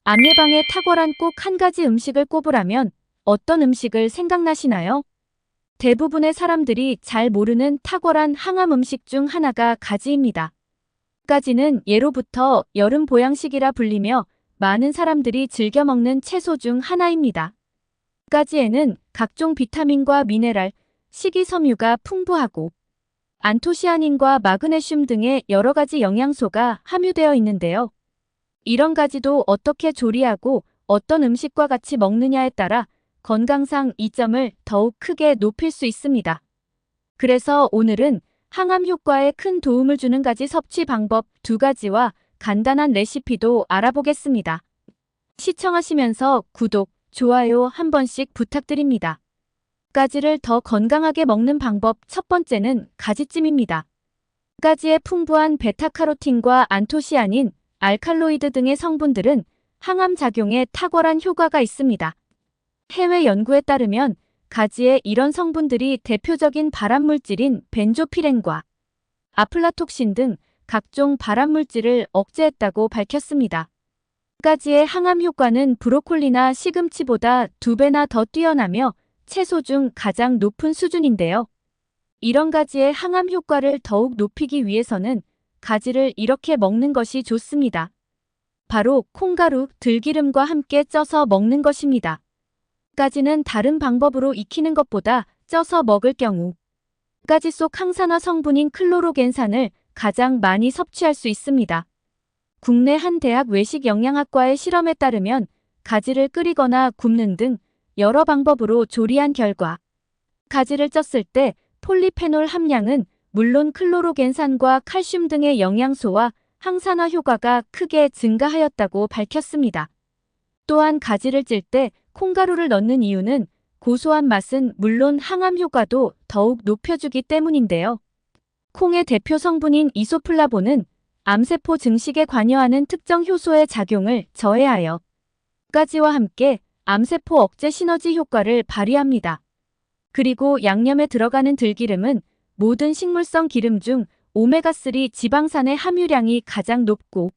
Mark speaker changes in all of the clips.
Speaker 1: 암 예방에 탁월한 꼭 한 가지 음식을 꼽으라면 어떤 음식을 생각나시나요? 대부분의 사람들이 잘 모르는 탁월한 항암 음식 중 하나가 가지입니다. 가지는 예로부터 여름 보양식이라 불리며 많은 사람들이 즐겨 먹는 채소 중 하나입니다. 가지에는 각종 비타민과 미네랄, 식이섬유가 풍부하고 안토시아닌과 마그네슘 등의 여러 가지 영양소가 함유되어 있는데요. 이런 가지도 어떻게 조리하고 어떤 음식과 같이 먹느냐에 따라 건강상 이점을 더욱 크게 높일 수 있습니다. 그래서 오늘은 항암 효과에 큰 도움을 주는 가지 섭취 방법 2가지와 간단한 레시피도 알아보겠습니다. 시청하시면서 구독, 좋아요 한 번씩 부탁드립니다. 가지를 더 건강하게 먹는 방법 첫 번째는 가지찜입니다. 가지의 풍부한 베타카로틴과 안토시아닌, 알칼로이드 등의 성분들은 항암 작용에 탁월한 효과가 있습니다. 해외 연구에 따르면 가지의 이런 성분들이 대표적인 발암물질인 벤조피렌과 아플라톡신 등 각종 발암물질을 억제했다고 밝혔습니다. 가지의 항암 효과는 브로콜리나 시금치보다 2배나 더 뛰어나며 채소 중 가장 높은 수준인데요. 이런 가지의 항암 효과를 더욱 높이기 위해서는 가지를 이렇게 먹는 것이 좋습니다. 바로 콩가루, 들기름과 함께 쪄서 먹는 것입니다. 가지는 다른 방법으로 익히는 것보다 쪄서 먹을 경우 가지 속 항산화 성분인 클로로겐산을 가장 많이 섭취할 수 있습니다. 국내 한 대학 외식 영양학과의 실험에 따르면 가지를 끓이거나 굽는 등 여러 방법으로 조리한 결과 가지를 쪘을 때 폴리페놀 함량은 물론 클로로겐산과 칼슘 등의 영양소와 항산화 효과가 크게 증가하였다고 밝혔습니다. 또한 가지를 찔 때 콩가루를 넣는 이유는 고소한 맛은 물론 항암 효과도 더욱 높여주기 때문인데요. 콩의 대표 성분인 이소플라본은 암세포 증식에 관여하는 특정 효소의 작용을 저해하여 가지와 함께 암세포 억제 시너지 효과를 발휘합니다. 그리고 양념에 들어가는 들기름은 모든 식물성 기름 중 오메가3 지방산의 함유량이 가장 높고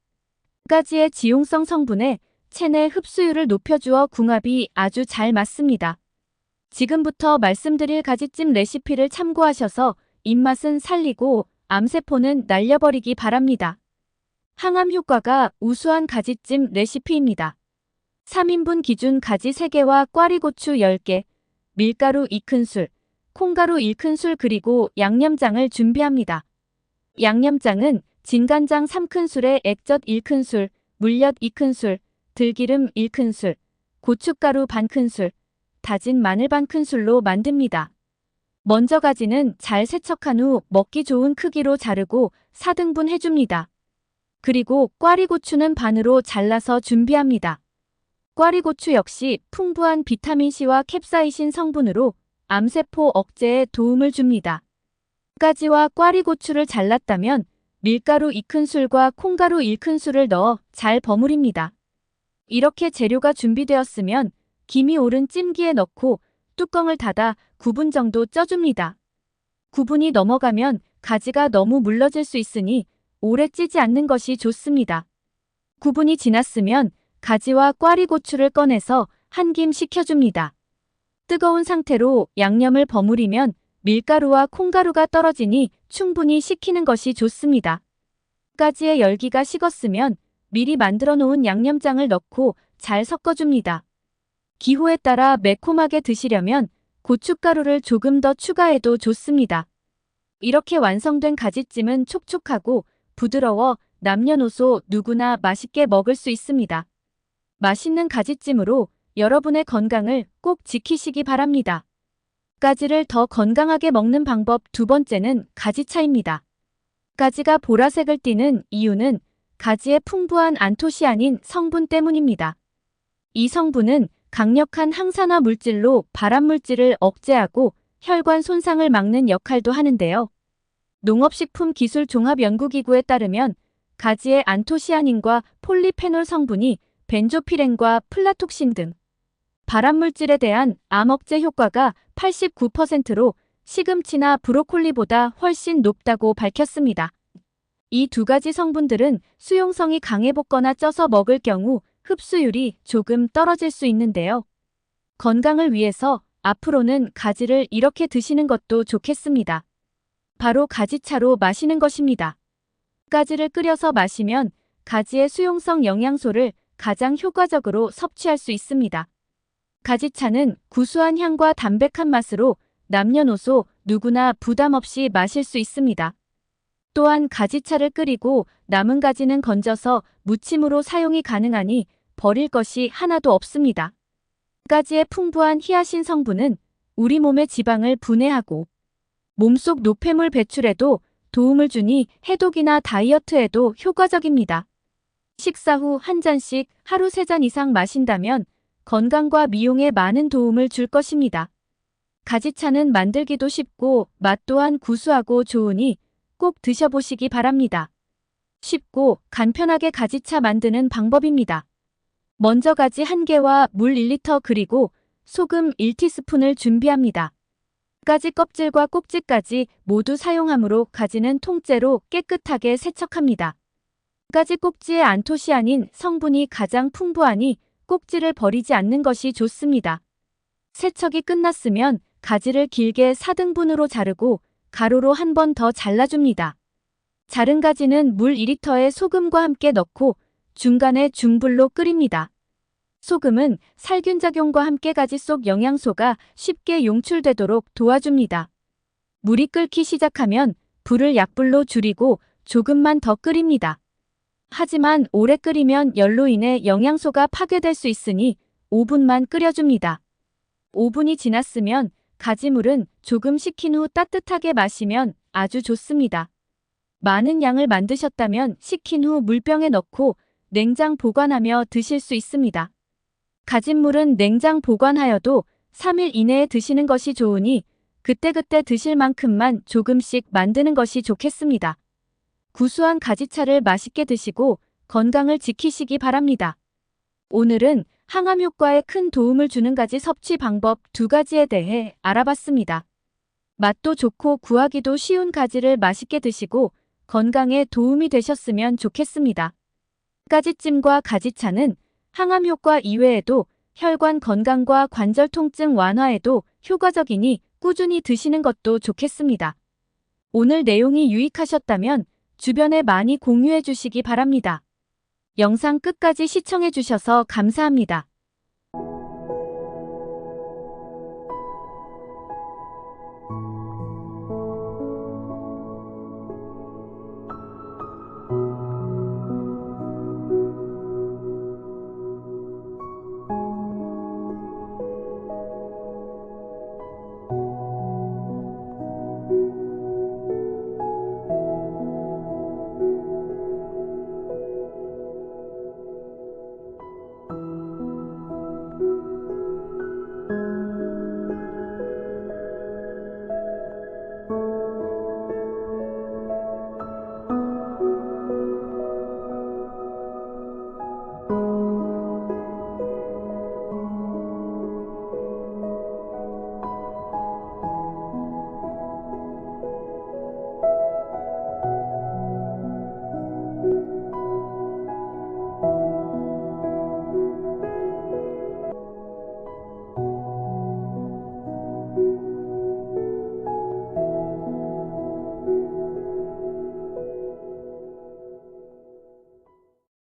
Speaker 1: 가지의 지용성 성분에 체내 흡수율을 높여주어 궁합이 아주 잘 맞습니다. 지금부터 말씀드릴 가지찜 레시피를 참고하셔서 입맛은 살리고 암세포는 날려버리기 바랍니다. 항암 효과가 우수한 가지찜 레시피입니다. 3인분 기준 가지 3개와 꽈리고추 10개, 밀가루 2큰술, 콩가루 1큰술 그리고 양념장을 준비합니다. 양념장은 진간장 3큰술에 액젓 1큰술, 물엿 2큰술, 들기름 1큰술, 고춧가루 반큰술, 다진 마늘 반큰술로 만듭니다. 먼저 가지는 잘 세척한 후 먹기 좋은 크기로 자르고 4등분 해줍니다. 그리고 꽈리고추는 반으로 잘라서 준비합니다. 꽈리고추 역시 풍부한 비타민C와 캡사이신 성분으로 암세포 억제에 도움을 줍니다. 가지와 꽈리고추를 잘랐다면 밀가루 2큰술과 콩가루 1큰술을 넣어 잘 버무립니다. 이렇게 재료가 준비되었으면 김이 오른 찜기에 넣고 뚜껑을 닫아 9분 정도 쪄줍니다. 9분이 넘어가면 가지가 너무 물러질 수 있으니 오래 찌지 않는 것이 좋습니다. 9분이 지났으면 가지와 꽈리고추를 꺼내서 한 김 식혀줍니다. 뜨거운 상태로 양념을 버무리면 밀가루와 콩가루가 떨어지니 충분히 식히는 것이 좋습니다. 가지의 열기가 식었으면 미리 만들어 놓은 양념장을 넣고 잘 섞어줍니다. 기호에 따라 매콤하게 드시려면 고춧가루를 조금 더 추가해도 좋습니다. 이렇게 완성된 가지찜은 촉촉하고 부드러워 남녀노소 누구나 맛있게 먹을 수 있습니다. 맛있는 가지찜으로 여러분의 건강을 꼭 지키시기 바랍니다. 가지를 더 건강하게 먹는 방법 2번째는 가지차입니다. 가지가 보라색을 띠는 이유는 가지의 풍부한 안토시아닌 성분 때문입니다. 이 성분은 강력한 항산화 물질로 발암물질을 억제하고 혈관 손상을 막는 역할도 하는데요. 농업식품기술종합연구기구에 따르면 가지의 안토시아닌과 폴리페놀 성분이 벤조피렌과 플라톡신 등 발암물질에 대한 암 억제 효과가 89%로 시금치나 브로콜리보다 훨씬 높다고 밝혔습니다. 이 2가지 성분들은 수용성이 강해 볶거나 쪄서 먹을 경우 흡수율이 조금 떨어질 수 있는데요. 건강을 위해서 앞으로는 가지를 이렇게 드시는 것도 좋겠습니다. 바로 가지차로 마시는 것입니다. 가지를 끓여서 마시면 가지의 수용성 영양소를 가장 효과적으로 섭취할 수 있습니다. 가지차는 구수한 향과 담백한 맛으로 남녀노소 누구나 부담 없이 마실 수 있습니다. 또한 가지차를 끓이고 남은 가지는 건져서 무침으로 사용이 가능하니 버릴 것이 하나도 없습니다. 가지의 풍부한 히아신 성분은 우리 몸의 지방을 분해하고 몸속 노폐물 배출에도 도움을 주니 해독이나 다이어트에도 효과적입니다. 식사 후 한 잔씩 하루 3잔 이상 마신다면 건강과 미용에 많은 도움을 줄 것입니다. 가지차는 만들기도 쉽고 맛 또한 구수하고 좋으니 꼭 드셔보시기 바랍니다. 쉽고 간편하게 가지차 만드는 방법입니다. 먼저 가지 1개와 물 1리터 그리고 소금 1티스푼을 준비합니다. 가지 껍질과 꼭지까지 모두 사용하므로 가지는 통째로 깨끗하게 세척합니다. 가지 꼭지의 안토시아닌 성분이 가장 풍부하니 꼭지를 버리지 않는 것이 좋습니다. 세척이 끝났으면 가지를 길게 4등분으로 자르고 가로로 한 번 더 잘라줍니다. 자른 가지는 물 2리터에 소금과 함께 넣고 중간에 중불로 끓입니다. 소금은 살균작용과 함께 가지 속 영양소가 쉽게 용출되도록 도와줍니다. 물이 끓기 시작하면 불을 약불로 줄이고 조금만 더 끓입니다. 하지만 오래 끓이면 열로 인해 영양소가 파괴될 수 있으니 5분만 끓여줍니다. 5분이 지났으면 가지물은 조금 식힌 후 따뜻하게 마시면 아주 좋습니다. 많은 양을 만드셨다면 식힌 후 물병에 넣고 냉장 보관하며 드실 수 있습니다. 가진물은 냉장 보관하여도 3일 이내에 드시는 것이 좋으니 그때그때 드실 만큼만 조금씩 만드는 것이 좋겠습니다. 구수한 가지차를 맛있게 드시고 건강을 지키시기 바랍니다. 오늘은 항암 효과에 큰 도움을 주는 가지 섭취 방법 2가지에 대해 알아봤습니다. 맛도 좋고 구하기도 쉬운 가지를 맛있게 드시고 건강에 도움이 되셨으면 좋겠습니다. 가지찜과 가지차는 항암 효과 이외에도 혈관 건강과 관절 통증 완화에도 효과적이니 꾸준히 드시는 것도 좋겠습니다. 오늘 내용이 유익하셨다면 주변에 많이 공유해 주시기 바랍니다. 영상 끝까지 시청해 주셔서 감사합니다.